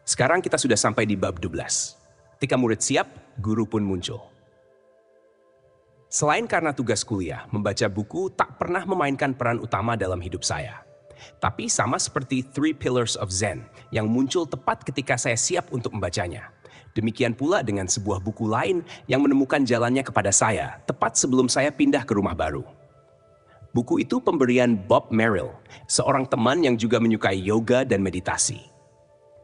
Sekarang kita sudah sampai di bab 12. Ketika murid siap, guru pun muncul. Selain karena tugas kuliah, membaca buku tak pernah memainkan peran utama dalam hidup saya. Tapi sama seperti Three Pillars of Zen yang muncul tepat ketika saya siap untuk membacanya. Demikian pula dengan sebuah buku lain yang menemukan jalannya kepada saya tepat sebelum saya pindah ke rumah baru. Buku itu pemberian Bob Merrill, seorang teman yang juga menyukai yoga dan meditasi.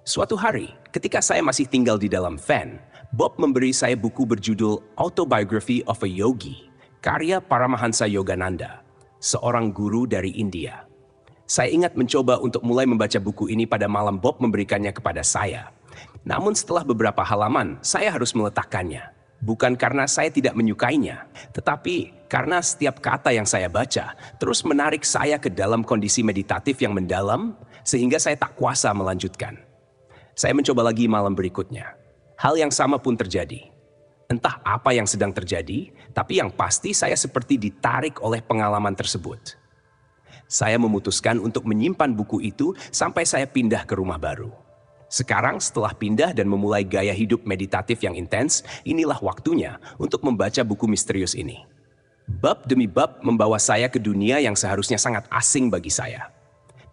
Suatu hari, ketika saya masih tinggal di dalam van, Bob memberi saya buku berjudul Autobiography of a Yogi, karya Paramahansa Yogananda, seorang guru dari India. Saya ingat mencoba untuk mulai membaca buku ini pada malam Bob memberikannya kepada saya. Namun setelah beberapa halaman, saya harus meletakkannya. Bukan karena saya tidak menyukainya, tetapi karena setiap kata yang saya baca terus menarik saya ke dalam kondisi meditatif yang mendalam, sehingga saya tak kuasa melanjutkan. Saya mencoba lagi malam berikutnya. Hal yang sama pun terjadi. Entah apa yang sedang terjadi, tapi yang pasti saya seperti ditarik oleh pengalaman tersebut. Saya memutuskan untuk menyimpan buku itu sampai saya pindah ke rumah baru. Sekarang setelah pindah dan memulai gaya hidup meditatif yang intens, inilah waktunya untuk membaca buku misterius ini. Bab demi bab membawa saya ke dunia yang seharusnya sangat asing bagi saya.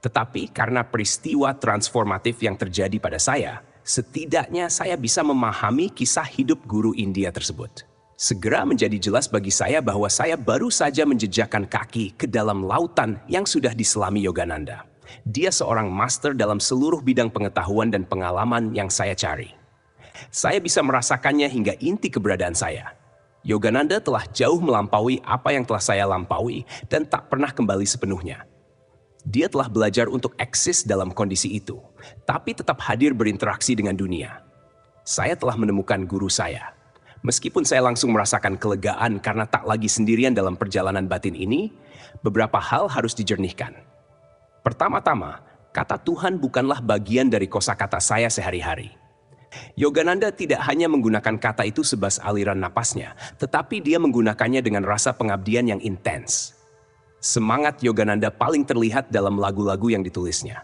Tetapi karena peristiwa transformatif yang terjadi pada saya, setidaknya saya bisa memahami kisah hidup guru India tersebut. Segera menjadi jelas bagi saya bahwa saya baru saja menjejakkan kaki ke dalam lautan yang sudah diselami Yogananda. Dia seorang master dalam seluruh bidang pengetahuan dan pengalaman yang saya cari. Saya bisa merasakannya hingga inti keberadaan saya. Yogananda telah jauh melampaui apa yang telah saya lampaui dan tak pernah kembali sepenuhnya. Dia telah belajar untuk eksis dalam kondisi itu, tapi tetap hadir berinteraksi dengan dunia. Saya telah menemukan guru saya. Meskipun saya langsung merasakan kelegaan karena tak lagi sendirian dalam perjalanan batin ini, beberapa hal harus dijernihkan. Pertama-tama, kata Tuhan bukanlah bagian dari kosakata saya sehari-hari. Yogananda tidak hanya menggunakan kata itu sebas aliran napasnya, tetapi dia menggunakannya dengan rasa pengabdian yang intens. Semangat Yogananda paling terlihat dalam lagu-lagu yang ditulisnya.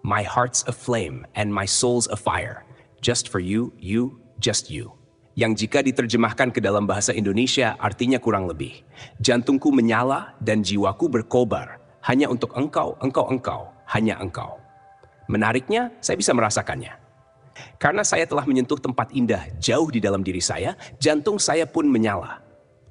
My heart's a flame and my soul's a fire. Just for you, you, just you. Yang jika diterjemahkan ke dalam bahasa Indonesia artinya kurang lebih. Jantungku menyala dan jiwaku berkobar. Hanya untuk engkau, engkau, hanya engkau. Menariknya, saya bisa merasakannya. Karena saya telah menyentuh tempat indah jauh di dalam diri saya, jantung saya pun menyala.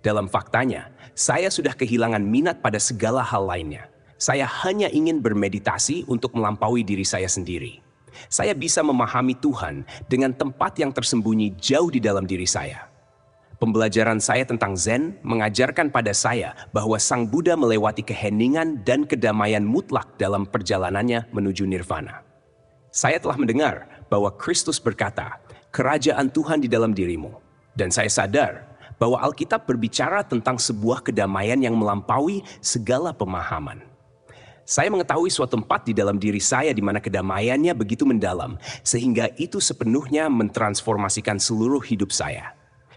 Dalam faktanya, saya sudah kehilangan minat pada segala hal lainnya. Saya hanya ingin bermeditasi untuk melampaui diri saya sendiri. Saya bisa memahami Tuhan dengan tempat yang tersembunyi jauh di dalam diri saya. Pembelajaran saya tentang Zen mengajarkan pada saya bahwa Sang Buddha melewati keheningan dan kedamaian mutlak dalam perjalanannya menuju nirvana. Saya telah mendengar bahwa Kristus berkata, "Kerajaan Tuhan di dalam dirimu." Dan saya sadar bahwa Alkitab berbicara tentang sebuah kedamaian yang melampaui segala pemahaman. Saya mengetahui suatu tempat di dalam diri saya di mana kedamaiannya begitu mendalam, sehingga itu sepenuhnya mentransformasikan seluruh hidup saya.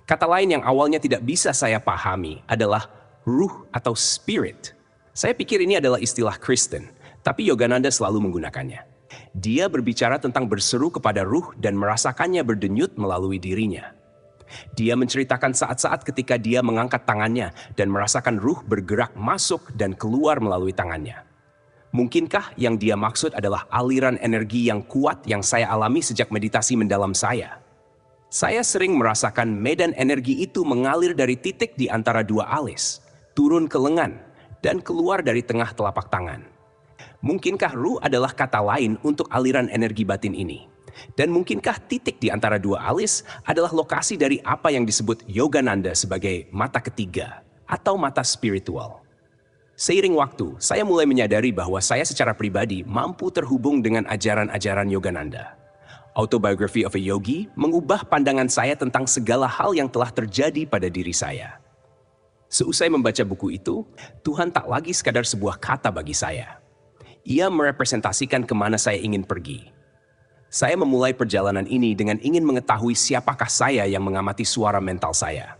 Kata lain yang awalnya tidak bisa saya pahami adalah ruh atau spirit. Saya pikir ini adalah istilah Kristen, tapi Yogananda selalu menggunakannya. Dia berbicara tentang berseru kepada ruh dan merasakannya berdenyut melalui dirinya. Dia menceritakan saat-saat ketika dia mengangkat tangannya dan merasakan ruh bergerak masuk dan keluar melalui tangannya. Mungkinkah yang dia maksud adalah aliran energi yang kuat yang saya alami sejak meditasi mendalam saya? Saya sering merasakan medan energi itu mengalir dari titik di antara dua alis, turun ke lengan, dan keluar dari tengah telapak tangan. Mungkinkah ruh adalah kata lain untuk aliran energi batin ini? Dan mungkinkah titik di antara dua alis adalah lokasi dari apa yang disebut Yogananda sebagai mata ketiga atau mata spiritual? Seiring waktu, saya mulai menyadari bahwa saya secara pribadi mampu terhubung dengan ajaran-ajaran Yogananda. Autobiography of a Yogi mengubah pandangan saya tentang segala hal yang telah terjadi pada diri saya. Seusai membaca buku itu, Tuhan tak lagi sekadar sebuah kata bagi saya. Ia merepresentasikan kemana saya ingin pergi. Saya memulai perjalanan ini dengan ingin mengetahui siapakah saya yang mengamati suara mental saya.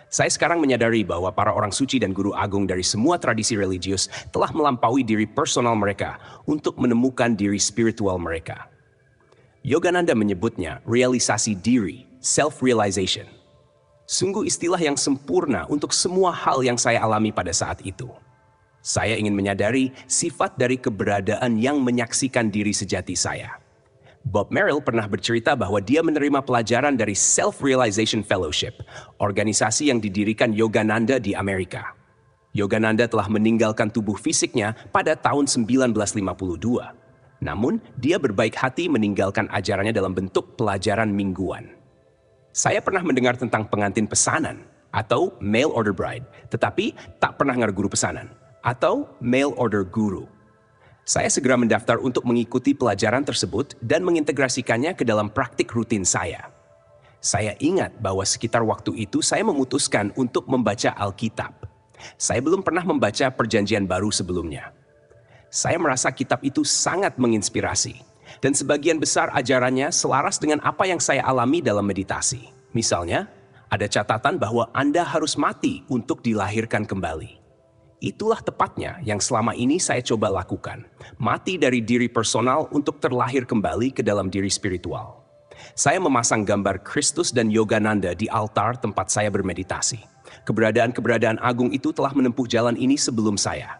Saya sekarang menyadari bahwa para orang suci dan guru agung dari semua tradisi religius telah melampaui diri personal mereka untuk menemukan diri spiritual mereka. Yogananda menyebutnya realisasi diri, self-realization. Sungguh istilah yang sempurna untuk semua hal yang saya alami pada saat itu. Saya ingin menyadari sifat dari keberadaan yang menyaksikan diri sejati saya. Bob Merrill pernah bercerita bahwa dia menerima pelajaran dari Self-Realization Fellowship, organisasi yang didirikan Yogananda di Amerika. Yogananda telah meninggalkan tubuh fisiknya pada tahun 1952. Namun, dia berbaik hati meninggalkan ajarannya dalam bentuk pelajaran mingguan. Saya pernah mendengar tentang pengantin pesanan atau mail order bride, tetapi tak pernah dengar guru pesanan atau mail order guru. Saya segera mendaftar untuk mengikuti pelajaran tersebut dan mengintegrasikannya ke dalam praktik rutin saya. Saya ingat bahwa sekitar waktu itu saya memutuskan untuk membaca Alkitab. Saya belum pernah membaca Perjanjian Baru sebelumnya. Saya merasa kitab itu sangat menginspirasi, dan sebagian besar ajarannya selaras dengan apa yang saya alami dalam meditasi. Misalnya, ada catatan bahwa Anda harus mati untuk dilahirkan kembali. Itulah tepatnya yang selama ini saya coba lakukan, mati dari diri personal untuk terlahir kembali ke dalam diri spiritual. Saya memasang gambar Kristus dan Yogananda di altar tempat saya bermeditasi. Keberadaan-keberadaan agung itu telah menempuh jalan ini sebelum saya.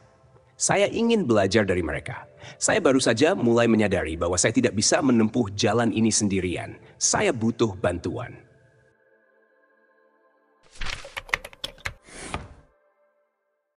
Saya ingin belajar dari mereka. Saya baru saja mulai menyadari bahwa saya tidak bisa menempuh jalan ini sendirian. Saya butuh bantuan.